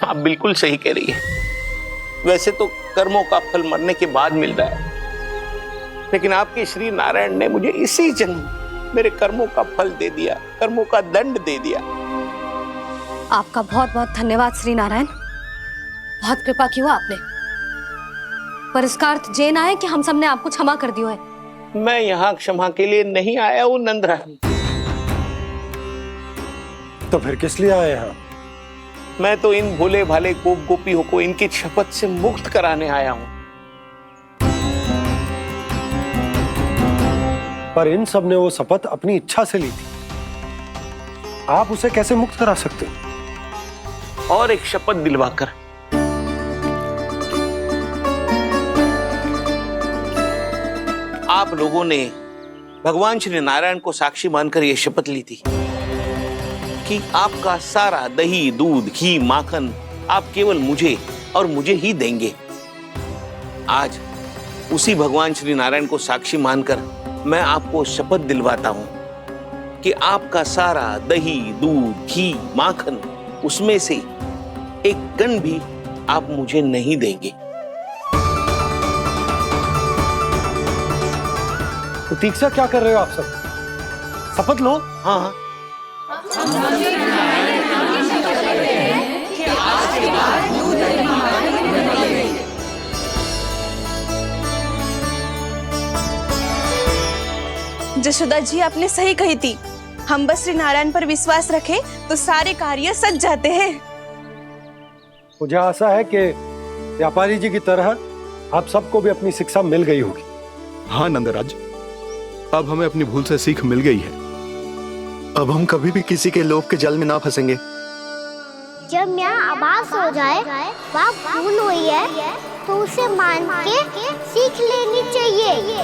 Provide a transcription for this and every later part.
आप बिल्कुल सही कह रही है। वैसे तो कर्मों का फल मरने के बाद मिल रहा है, लेकिन आपके श्री नारायण ने मुझे इसी जन्म मेरे कर्मों का फल दे दिया, कर्मों का दंड दे दिया। आपका बहुत बहुत धन्यवाद श्री नारायण, बहुत कृपा की हो आपने। पर इसका अर्थ ये ना है कि हम सबने आपको क्षमा कर दिया है। मैं यहाँ क्षमा के लिए नहीं आया हूँ नंदरानी। तो फिर किस लिए आए हैं? मैं तो इन भोले भाले गोप गोपियों को इनकी शपथ से मुक्त कराने आया हूँ। पर इन सब ने वो शपथ अपनी इच्छा से ली थी, आप उसे कैसे मुक्त करा सकते हो? और एक शपथ दिलवाकर। आप लोगों ने भगवान श्री नारायण को साक्षी मानकर यह शपथ ली थी कि आपका सारा दही, दूध, घी, माखन आप केवल मुझे और मुझे ही देंगे। आज उसी भगवान श्री नारायण को साक्षी मानकर मैं आपको शपथ दिलवाता हूं कि आपका सारा दही, दूध, घी, माखन उसमें से एक कण भी आप मुझे नहीं देंगे। प्रतीक्षा क्या कर रहे हो आप सब? शपथ लो। हाँ हाँ, जशोदा जी आपने सही कही थी, हम बस श्री नारायण पर विश्वास रखें तो सारे कार्य सज जाते हैं। मुझे आशा है कि व्यापारी जी की तरह आप सबको भी अपनी शिक्षा मिल गई होगी। हाँ नंदराज, अब हमें अपनी भूल से सीख मिल गई है। अब हम कभी भी किसी के लोभ के जाल में ना फंसेंगे। जब यहाँ आभास हो जाए वहाँ भूल हुई है तो उसे मान के सीख लेनी चाहिए।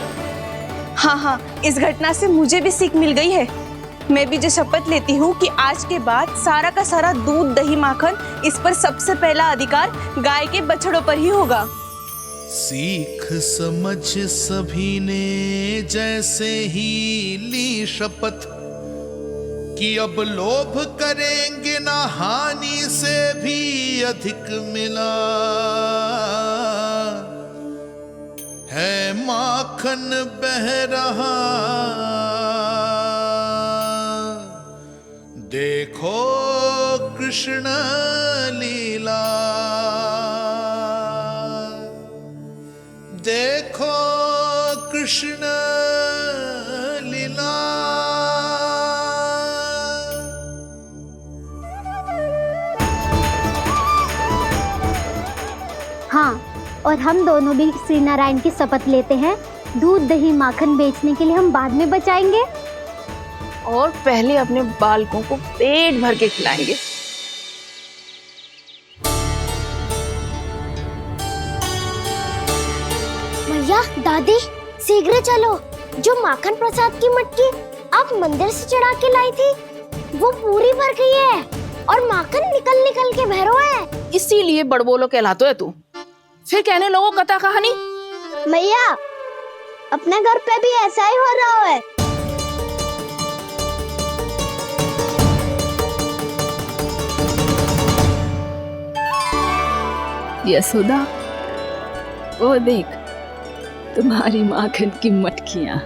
हाँ हाँ, इस घटना से मुझे भी सीख मिल गई है। मैं भी जो शपथ लेती हूँ कि आज के बाद सारा का सारा दूध, दही, माखन इस पर सबसे पहला अधिकार गाय के बछड़ों पर ही होगा। सीख समझ सभी ने जैसे ही ली शपथ कि अब लोभ करेंगे ना हानि से भी अधिक मिला है, माखन बह रहा देखो कृष्ण लीला, देखो कृष्ण लीला। हाँ, और हम दोनों भी श्री नारायण की शपथ लेते हैं, दूध, दही, माखन बेचने के लिए हम बाद में बचाएंगे और पहले अपने बालकों को पेट भर के खिलाएंगे। भैया, दादी, शीघ्र चलो। जो माखन प्रसाद की मटकी आप मंदिर से चढ़ा के लाई थी वो पूरी भर गई है और माखन निकल निकल के बह रहा है। इसीलिए बड़बोलो कहलाते है तू। फिर कहने लोगों कथा कहानी। भैया, अपने घर पे भी ऐसा ही हो रहा है। यशोदा, वो देख तुम्हारी माखन की मटकियां।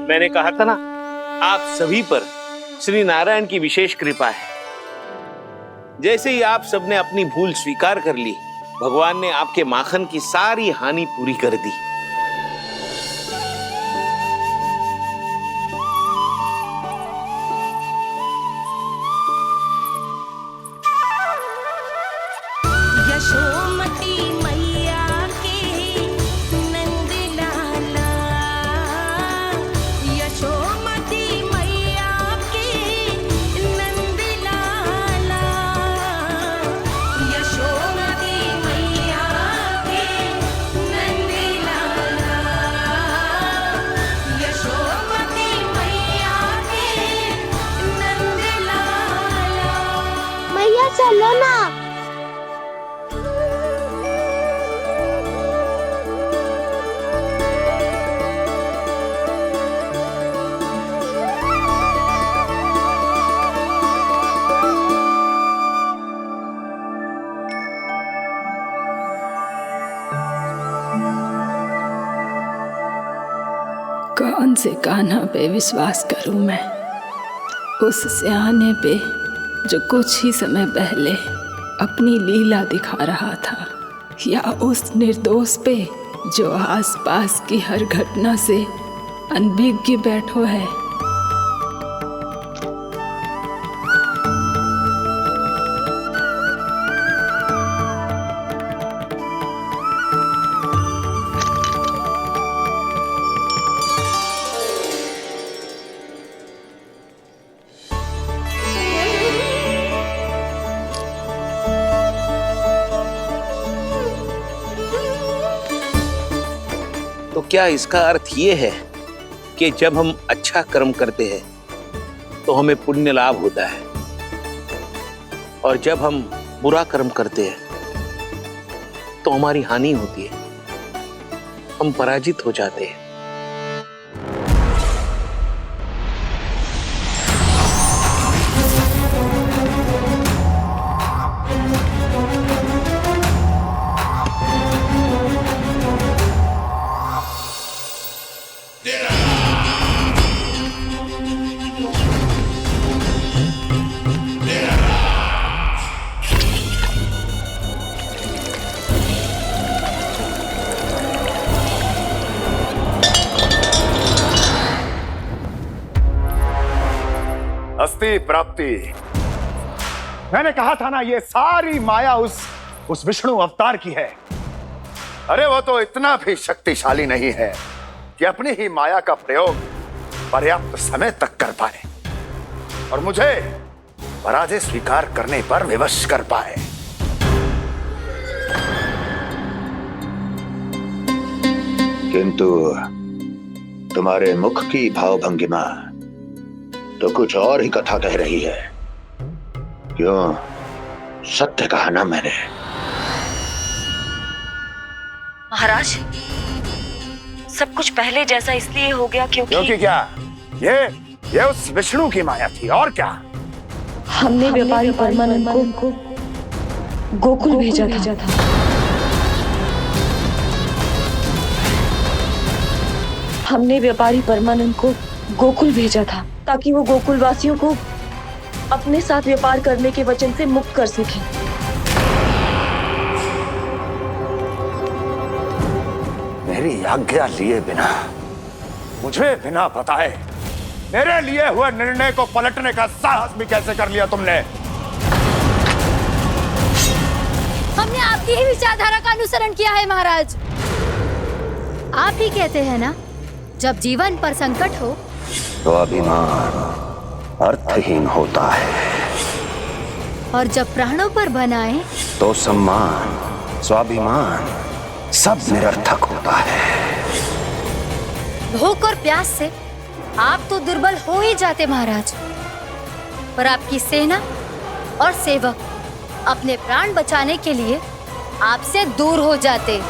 मैंने कहा था ना, आप सभी पर श्री नारायण की विशेष कृपा है। जैसे ही आप सबने अपनी भूल स्वीकार कर ली, भगवान ने आपके माखन की सारी हानि पूरी कर दी। यशोमती मैया के नंद लाला, यशोमती मैया के नंद लाला, यशोमती मैया के नंद लाला। कौन से कान्हा पे विश्वास करूं मैं? उस सियाने पे जो कुछ ही समय पहले अपनी लीला दिखा रहा था, या उस निर्दोष पे जो आसपास की हर घटना से अनभिज्ञ बैठो है? तो क्या इसका अर्थ ये है कि जब हम अच्छा कर्म करते हैं तो हमें पुण्य लाभ होता है, और जब हम बुरा कर्म करते हैं तो हमारी हानि होती है, हम पराजित हो जाते हैं? अस्ति प्राप्ति। मैंने कहा था ना, ये सारी माया उस विष्णु अवतार की है। अरे वो तो इतना भी शक्तिशाली नहीं है कि अपनी ही माया का प्रयोग पर्याप्त समय तक कर पाए और मुझे पराजय स्वीकार करने पर विवश कर पाए। किंतु तुम्हारे मुख की भावभंगिमा तो कुछ और ही कथा कह रही है। क्यों? सत्य कहा ना मैंने। महाराज, सब कुछ पहले जैसा इसलिए हो गया क्योंकि क्या? ये उस विष्णु की माया थी, और क्या? हमने व्यापारी परमानंद को गोकुल भेजा था। हमने व्यापारी परमानंद को गोकुल भेजा था ताकि वो गोकुल वासियों को अपने साथ व्यापार करने के वचन से मुक्त कर सके। मेरी आज्ञा लिए बिना, मुझे बिना बताए मेरे लिए हुए निर्णय को पलटने का साहस भी कैसे कर लिया तुमने? हमने आपकी ही विचारधारा का अनुसरण किया है महाराज। आप ही कहते हैं ना, जब जीवन पर संकट हो तो अभिमान अर्थहीन होता है, और जब प्राणों पर बनाए तो सम्मान स्वाभिमान सब निरर्थक होता है। भूख और प्यास से आप तो दुर्बल हो ही जाते महाराज, पर आपकी सेना और सेवक अपने प्राण बचाने के लिए आपसे दूर हो जाते।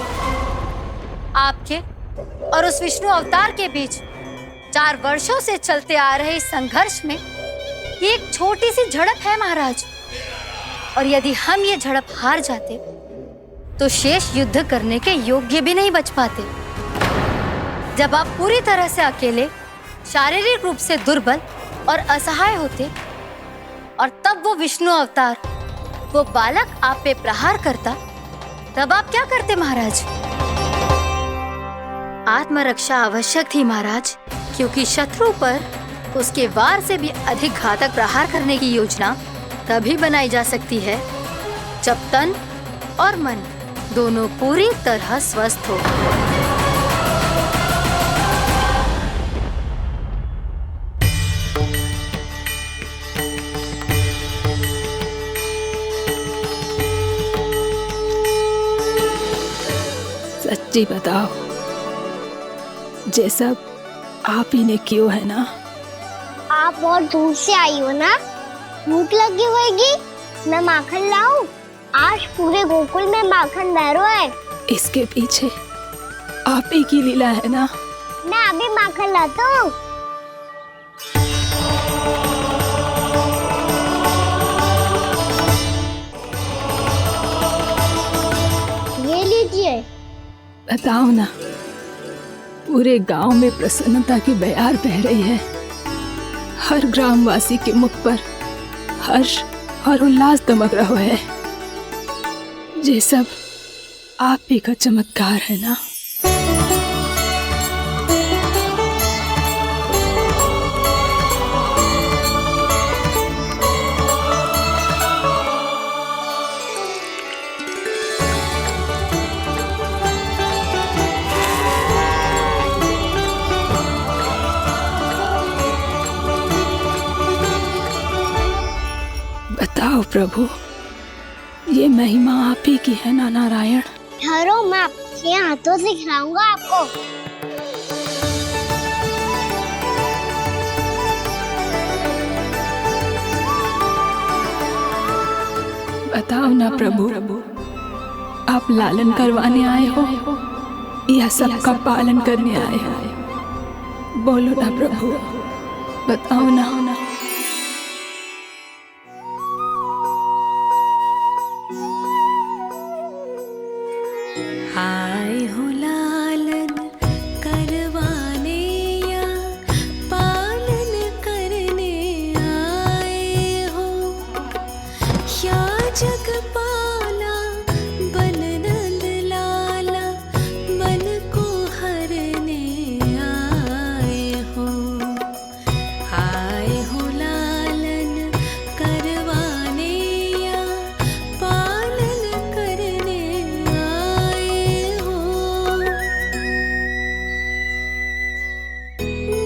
आपके और उस विष्णु अवतार के बीच 4 वर्षों से चलते आ रहे इस संघर्ष में ये एक छोटी सी झड़प है महाराज, और यदि हम ये झड़प हार जाते तो शेष युद्ध करने के योग्य भी नहीं बच पाते। जब आप पूरी तरह से अकेले, शारीरिक रूप से दुर्बल और असहाय होते, और तब वो विष्णु अवतार, वो बालक आप पे प्रहार करता, तब आप क्या करते महाराज? आत्मरक्षा आवश्यक थी महाराज, क्योंकि शत्रु पर उसके वार से भी अधिक घातक प्रहार करने की योजना तभी बनाई जा सकती है जब तन और मन दोनों पूरी तरह स्वस्थ हो। सच्ची बताओ, ये सब आप ही ने क्यों है ना? आप बहुत दूर से आई हो ना, भूख लगी होगी। मैं माखन लाऊं? आज पूरे गोकुल में माखन बह रहा है। इसके पीछे आप ही की लीला है ना? मैं अभी माखन लाता हूँ। ये लीजिए। बताओ ना, पूरे गांव में प्रसन्नता की बयार बह रही है। हर ग्रामवासी के मुख पर हर्ष और उल्लास दमक रहा है। ये सब आप ही का चमत्कार है ना। बताओ प्रभु, ये महिमा आप ही की है ना नारायण? ठहरो, मैं आपके हाथों से खिलाऊंगा आपको। बताओ ना प्रभु, आप लालन करवाने आए हो या सबका पालन करने आए हो? बोलो ना प्रभु, बताओ ना। आए हो लालन करवाने या पालन करने आए हो, या जगपाला बन नंद लाला मन को हरने आए हो। आए हो लालन करवाने या पालन करने आए हो।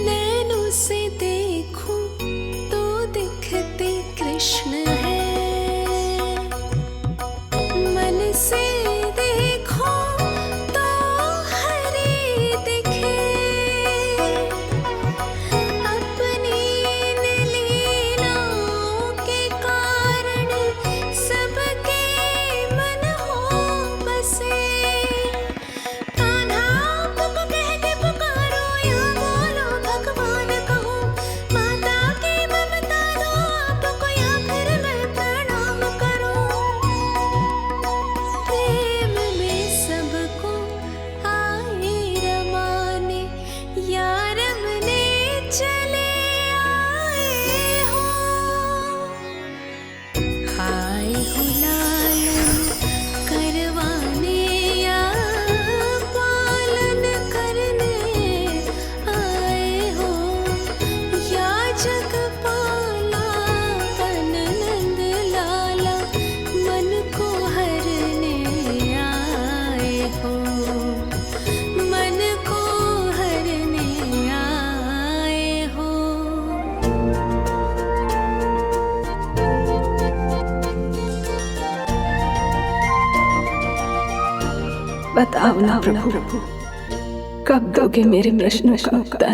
नैनों से देखूं तो दिखते कृष्ण है, मन से देखो तो हरि दिखे। अपनी लीलाओं के कारण सबके मन हो बसे। कान्हा पुक कह के पुकारो या बोलो भगवान कहो, माता की ममता दो आपको या फिर मैं प्रणाम करूं। प्रेम में सबको आए रमाने, या रमने चले आए हो। आए हो लालन करवाने या पालन करने आए हो, या जगपाला बन नंद लाला मन को हरने आए हो। मन को हरने आए हो। बताओ ना प्रभु, कब दोगे मेरे प्रश्नों का उत्तर?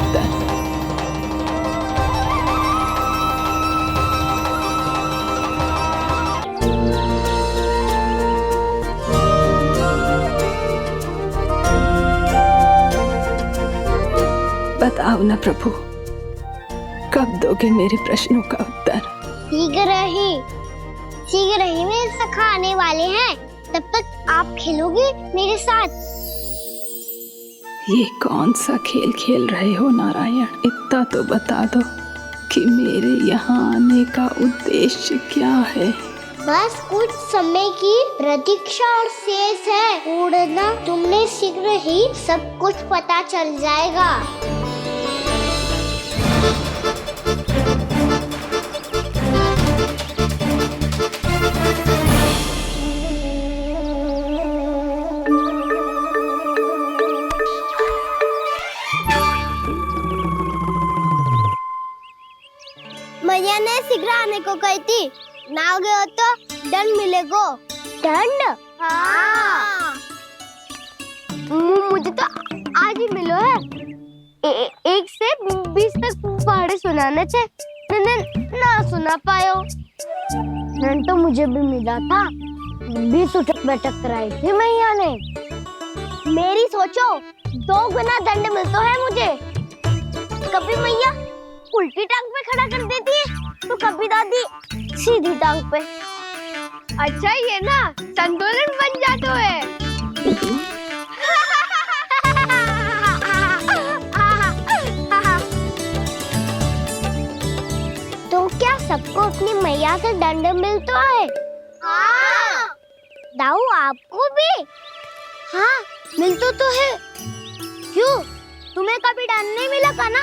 बताओ ना प्रभु, कब दोगे मेरे प्रश्नों का उत्तर? शीघ्र ही मेरे सखा आने वाले हैं, तब तक आप खेलोगे मेरे साथ। ये कौन सा खेल खेल रहे हो नारायण? इतना तो बता दो कि मेरे यहाँ आने का उद्देश्य क्या है? बस कुछ समय की प्रतीक्षा और शेष है। उड़ना तुमने शीघ्र ही सब कुछ पता चल जाएगा। मैया ने शीघ्र आने को कही थी, ना आओगे हो तो दंड मिलेगा। दंड? हाँ। मुझे तो आज ही मिलो है। 1 से 20 तक पहाड़े सुनाने थे, ना सुना पायो। दंड तो मुझे भी मिला था, 20 उठक बैठक कराई थी मैया ने। मेरी सोचो, 2 गुना दंड मिलता है मुझे। कभी मैया उल्टी टांग पे खड़ा कर देती है, तो कभी दादी सीधी टांग पे। अच्छा ये ना संतुलन बन जाता है। मैया से दंड मिलता है। हाँ। दाऊ आपको भी? हाँ मिलता तो है। क्यों, तुम्हें कभी दंड नहीं मिला था ना?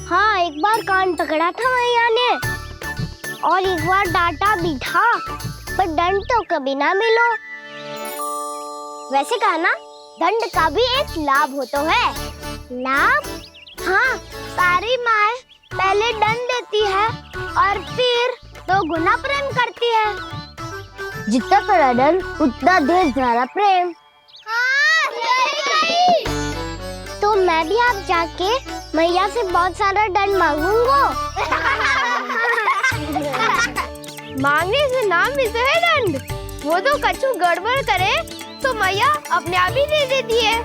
हाँ, एक बार कान पकड़ा था मैया ने और एक बार डांटा भी था, पर दंड तो कभी ना मिलो। वैसे कहा ना, दंड का भी एक लाभ होता है। लाभ? हाँ, सारी माँ पहले दंड देती है और फिर 2 गुना प्रेम करती है। जितना बड़ा दंड उतना देर ज्यादा प्रेम। हाँ, सही। तो मैं भी आप जाके मैया से बहुत सारा दंड मांगूंगा। मांगने से ना मिलता है दंड, वो तो कछु गड़बड़ करे तो मैया अपने आप ही दे देती है।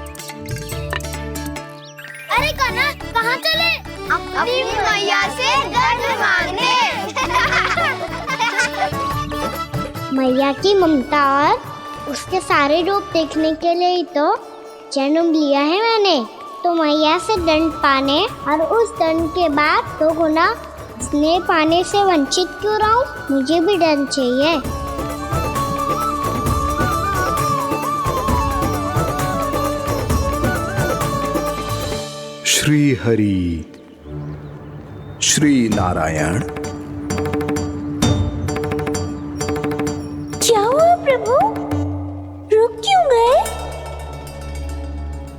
अरे कान्हा, कहाँ चले? अपनी मैया से दंड मांगने। मैया की ममता और उसके सारे रूप देखने के लिए ही तो जन्म लिया है मैंने। तो मैया से दंड पाने और उस दंड के बाद 2 गुना स्नेह पाने से वंचित क्यों रहूं? मुझे भी दंड चाहिए। श्री हरि श्री नारायण। क्या हुआ प्रभु, रुक क्यों गए?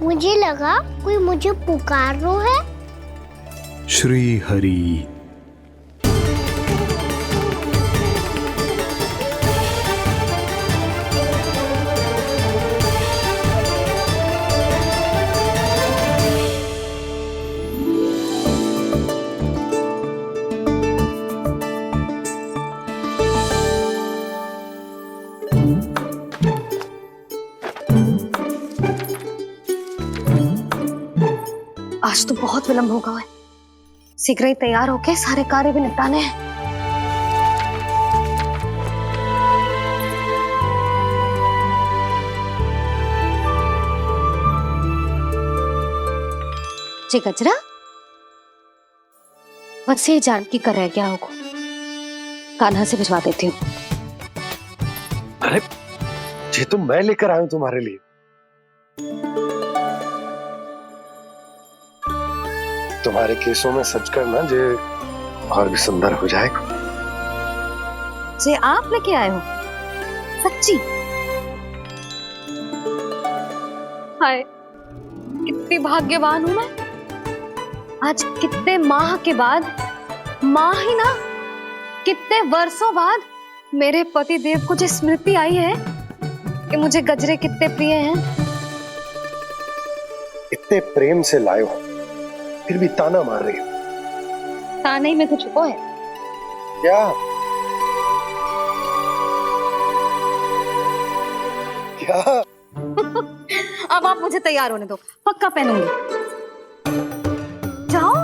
मुझे लगा कोई मुझे पुकार रहा है। श्री हरि। आज तो बहुत विलंब होगा है, शीघ्र ही तैयार होके सारे कार्य भी निपटाने हैं। जी गजरा, बस ये जानकी कर रह गया होगा, कान्हा से भिजवा देती हूँ। अरे ये तो मैं लेकर आया हूं तुम्हारे लिए। तुम्हारे केसों में सच करना जे और भी सुंदर हो जाएगा। जे आप लेके आए हो? सच्ची? हाय, कितनी भाग्यवान हूं मैं। आज कितने माह के बाद, माह ही ना, कितने वर्षों बाद मेरे पति देव को जो स्मृति आई है कि मुझे गजरे कितने प्रिय हैं। इतने प्रेम से लाए हो, फिर भी ताना मार रही हो। ताने ही में तो छुपो है। क्या? क्या? अब आप मुझे तैयार होने दो, पक्का पहनूंगी। जाओ।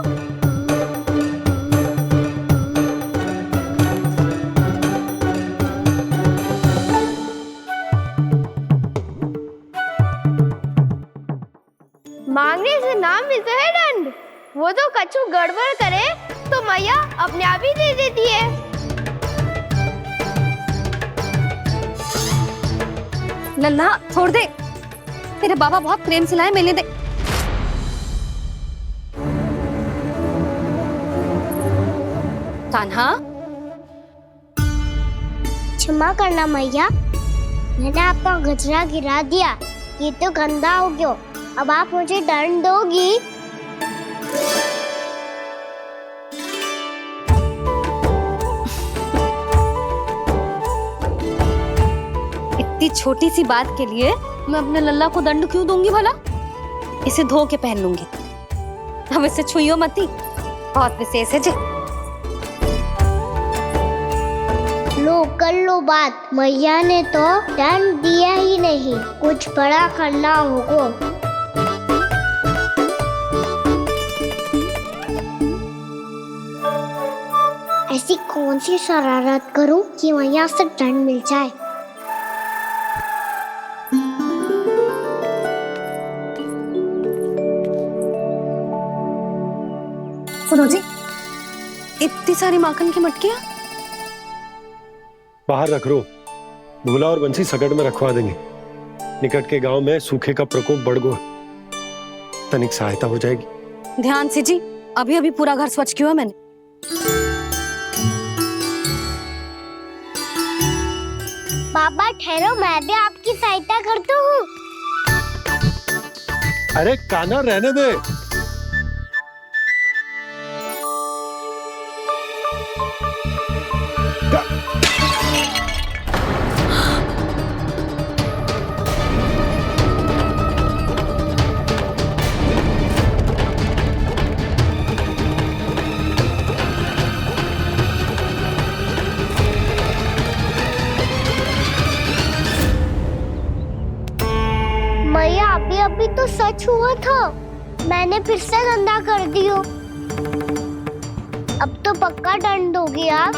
मांगने से ना मिलता है दंड, वो तो कछु गड़बड़ करे तो मैया अपने आप ही दे देती है। लल्ला छोड़ दे, तेरे बाबा बहुत प्रेम से लाए, मिलने दे। कान्हा, क्षमा करना मैया, मैंने आपका गजरा गिरा दिया, ये तो गंदा हो गया। अब आप मुझे दंड दोगी? इतनी छोटी सी बात के लिए मैं अपने लल्ला को दंड क्यों दूंगी भला? इसे धो के पहन लूंगी। अब इसे छुइयो मती, बहुत विशेष है जी। लो कर लो बात, मैया ने तो दंड दिया ही नहीं, कुछ बड़ा करना होगा। ऐसी कौन सी शरारत करूं कि मैया से दंड मिल जाए? सुनो जी, इतनी सारी माखन की मटकियां, बाहर रख रो, भूला और बंसी सकट में रखवा देंगे। निकट के गांव में सूखे का प्रकोप बढ़ गो, तनिक सहायता हो जाएगी। ध्यान से जी, अभी अभी पूरा घर स्वच्छ किया मैंने। पापा ठहरो, मैं भी आपकी सहायता करता हूँ। अरे कान्हा रहने दे। मैया अभी अभी तो सच हुआ था, मैंने फिर से गंदा कर दियो। अब तो पक्का दंड होगी आप।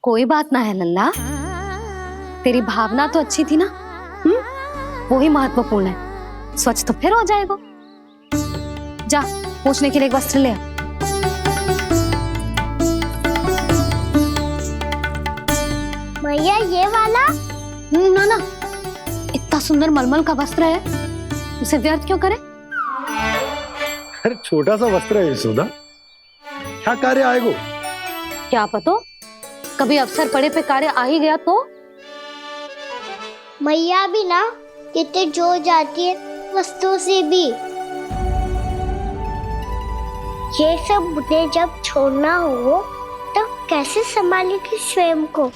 कोई बात ना है लल्ला, तेरी भावना तो अच्छी थी ना, वो ही महत्वपूर्ण है। स्वच्छ तो फिर हो जाएगा। जा पोंछने के लिए एक वस्त्र ले आ। मैया ये वाला? ना ना, इतना सुंदर मलमल का वस्त्र है, उसे व्यर्थ क्यों करे? अरे छोटा सा वस्त्र है यशोदा, क्या कार्य आएगो? क्या पता, कभी अवसर पड़े पे कार्य आ ही गया तो? मैया भी ना कितने जो जाती है वस्तुओं से भी। ये सब मुझे जब छोड़ना हो तो कैसे संभालेगी स्वयं को?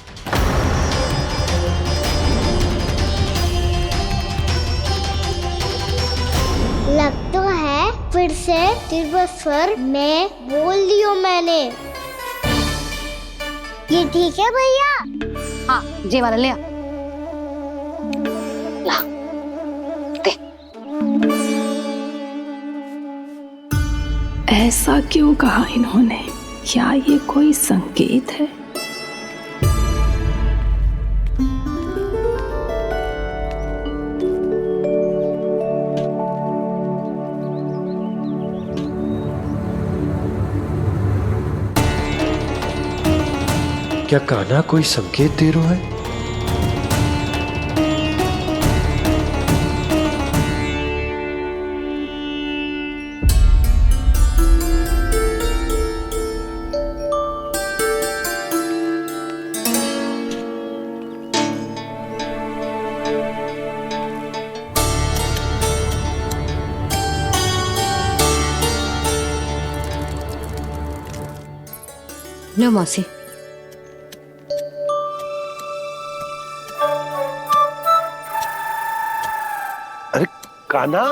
लग तो है फिर से तीव्र स्वर में बोल दियो मैंने। ये ठीक है भैया? हाँ, ये वाला ले आ। ला, दे। ऐसा क्यों कहा इन्होंने? क्या ये कोई संकेत है? क्या कान्हा कोई संकेत दे रहा है? लो मौसी। अरे कान्हा,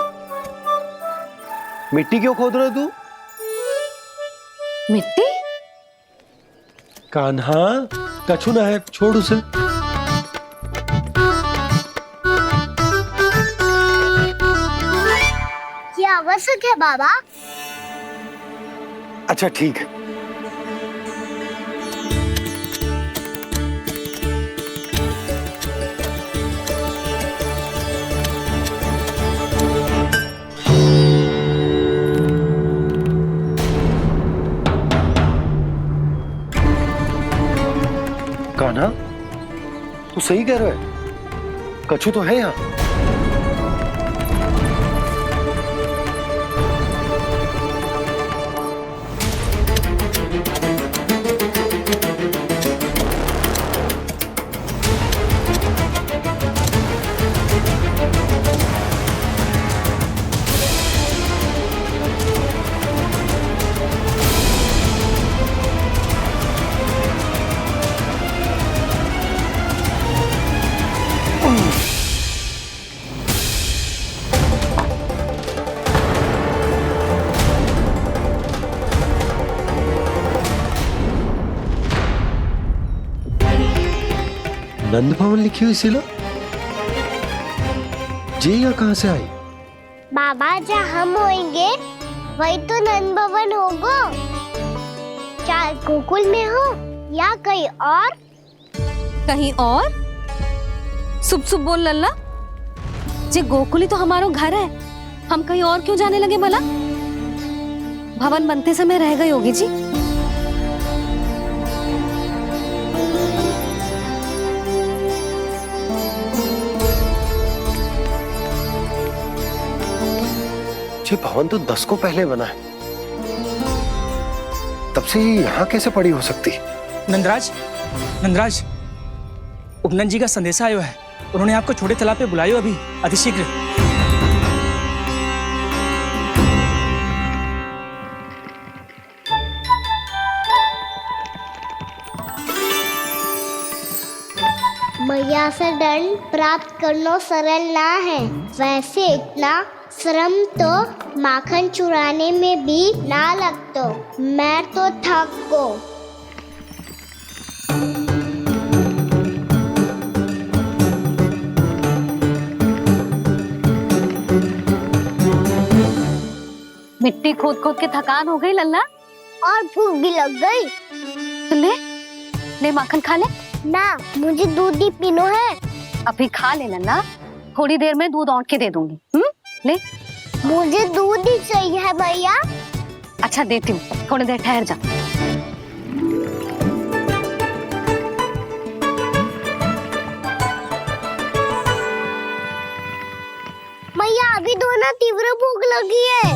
मिट्टी क्यों खोद रहे तू? मिट्टी? कान्हा, कछु ना है, छोड़ उसे। ये आवश्यक है बाबा। अच्छा ठीक है। कान्हा, तू सही कह रहा है, कछु तो है यहाँ। नंद भवन लिखी हुई सिला, जी या कहां से आई? बाबा जहाँ हम होंगे वही तो नंद भवन होगा। चाहे गोकुल में हो या कहीं और। कहीं और? सुब सुब बोल लल्ला, जे गोकुली तो हमारो घर है, हम कहीं और क्यों जाने लगे भला? भवन बनते समय रह गई होगी जी। ये भवन तो 10 को पहले बना है, तब से ही यहाँ कैसे पड़ी हो सकती? नंदराज, नंदराज, उपनंद जी का संदेशा आयो है। उन्होंने आपको छोटे तालाब पे बुलायो अभी अतिशीघ्र। मैया से दंड प्राप्त करना सरल ना है। वैसे इतना श्रम तो माखन चुराने में भी ना लगतो। मैं तो थक गो। मिट्टी खोद खोद के थकान हो गई लल्ला, और भूख भी लग गई। तो ले माखन खा ले। ना, मुझे दूध ही पीनो है। अभी खा ले लल्ला, थोड़ी देर में दूध औंट के दे दूंगी। ले। मुझे दूध ही चाहिए है भैया। अच्छा देती हूँ, थोड़ी देर ठहर जा। मैया अभी दोनों तीव्र भूख लगी है।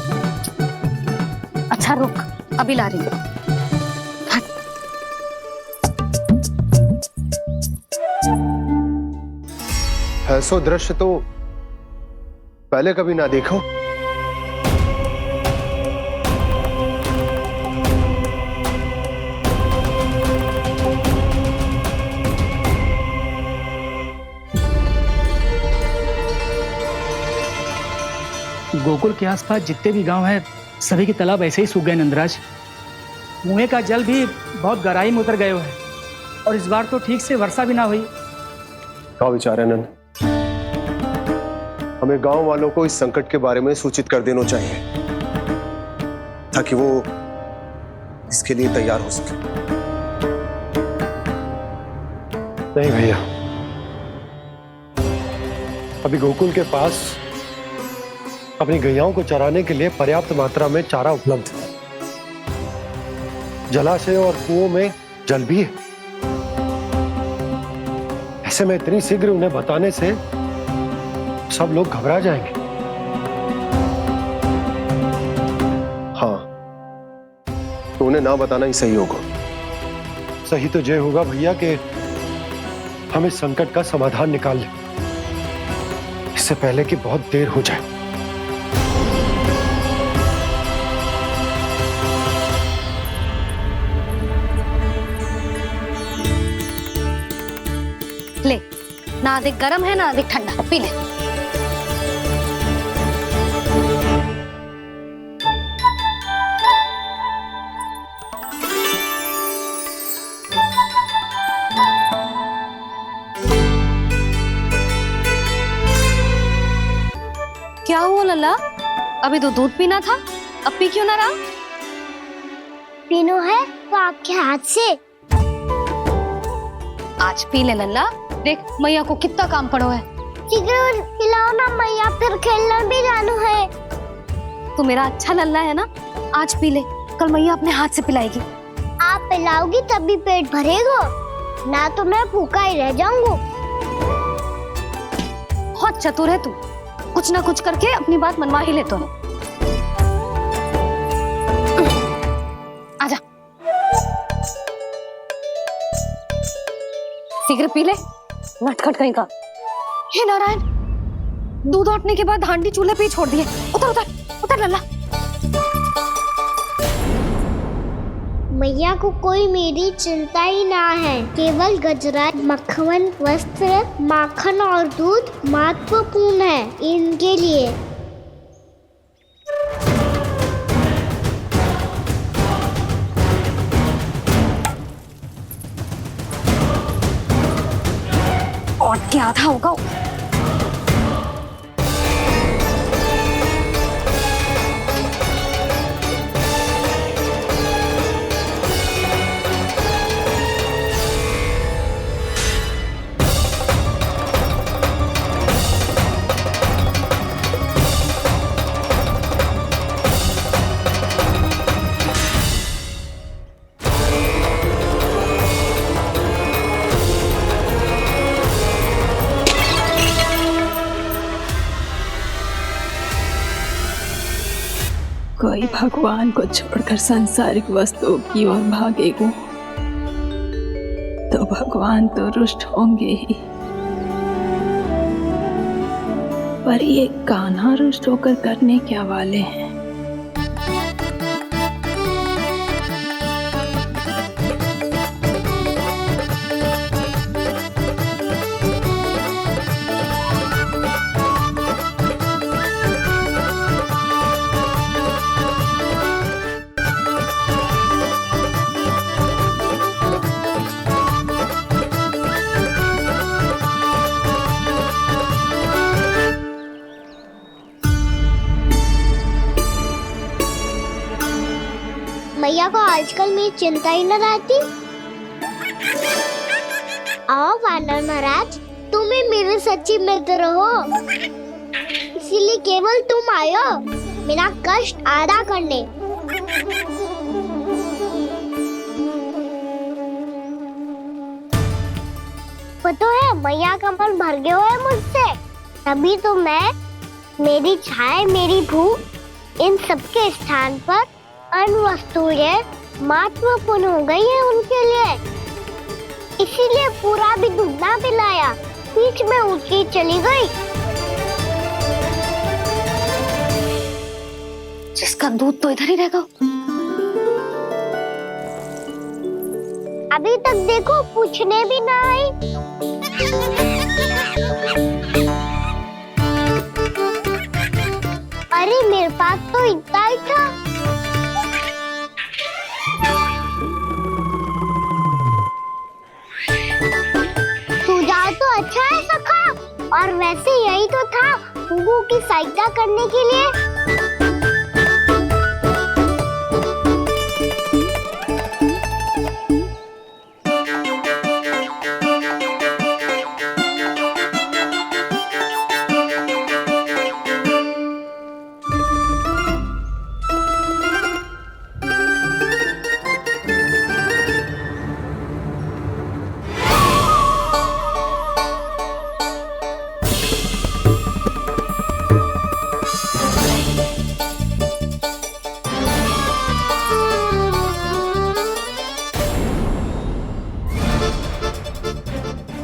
अच्छा रुक, अभी ला रही हूँ। ऐसा दृश्य तो पहले कभी ना देखो। गोकुल के आसपास जितने भी गांव हैं, सभी के तालाब ऐसे ही सूख गए नंदराज। कुएं का जल भी बहुत गहराई में उतर गया है, और इस बार तो ठीक से वर्षा भी ना हुई। क्या विचार है नंद? हमें गांव वालों को इस संकट के बारे में सूचित कर देना चाहिए, ताकि वो इसके लिए तैयार हो सके। नहीं भैया, अभी गोकुल के पास अपनी गैयाओं को चराने के लिए पर्याप्त मात्रा में चारा उपलब्ध है। जलाशय और कुओं में जल भी है। ऐसे में इतनी शीघ्र उन्हें बताने से सब लोग घबरा जाएंगे। हाँ, तो उन्हें ना बताना ही सही होगा। सही तो ये होगा भैया कि हम इस संकट का समाधान निकाल लें, इससे पहले कि बहुत देर हो जाए। ले, ना अधिक गर्म है ना अधिक ठंडा, पी ले। क्या हुआ लल्ला? अभी तो दूध पीना था, अब पी क्यों ना रहा? पीनो है तो आपके हाथ से। आज पी ले लल्ला, देख मैया को कितना काम पड़ो है। शीघ्र पिलाओ ना मैया, फिर खेलने भी जानो है। तू मेरा अच्छा लल्ला है ना, आज पी ले, कल मैया अपने हाथ से पिलाएगी। आप पिलाओगी तभी पेट भरेगा, ना तो मैं भूखा ही रह जाऊंगा। बहुत चतुर है तू, कुछ ना कुछ करके अपनी बात मनवा ही लेता है। आजा, शीघ्र पी ले, नटखट कहीं का। हे नारायण, दूध औटने के बाद हांडी चूल्हे पे ही छोड़ दिए। उतर उतर उतर लल्ला। मैया को कोई मेरी चिंता ही ना है। केवल गजरा, मक्खन, वस्त्र, माखन और दूध महत्वपूर्ण है इनके लिए। और क्या था होगा? कोई भगवान को छोड़कर सांसारिक वस्तुओं की ओर भागेगा तो भगवान तो रुष्ट होंगे ही, पर ये कान्हा रुष्ट होकर करने क्या वाले हैं? मैया को आजकल मेरी चिंता ही न रहती। आओ वानर महाराज, तुम ही मेरे सच्ची मित्र हो, इसीलिए केवल तुम आयो मेरा कष्ट आधा करने। पता है मैया का मन भर गया है मुझसे, तभी तो मैं, मेरी छाया, मेरी भूख, इन सबके स्थान पर अन्य वस्तुएं महत्वपूर्ण हो गई है उनके लिए। इसीलिए पूरा भी दूध ना पिलाया, बीच में उठ के चली गई। जिसका दूध तो इधर ही रहेगा। अभी तक देखो पूछने भी ना आई। अरे मेरे पास तो इतना ही था। सुझाव तो अच्छा है सखा, और वैसे यही तो था गुगु की सहायता करने के लिए।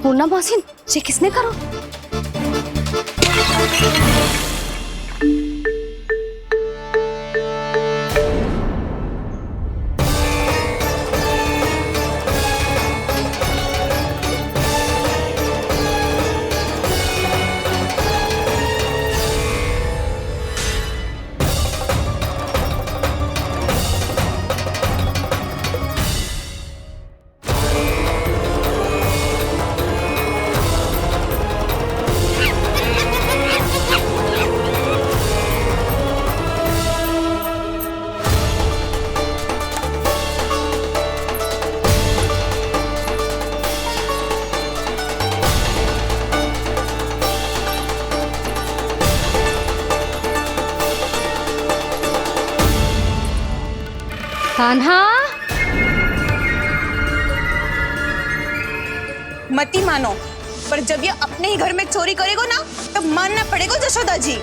पूर्णा मौसी, ये किसने करो? कान्हा, मत ही मानो, पर जब ये अपने ही घर में चोरी करेगा ना, तब मानना पड़ेगा जशोदा जी।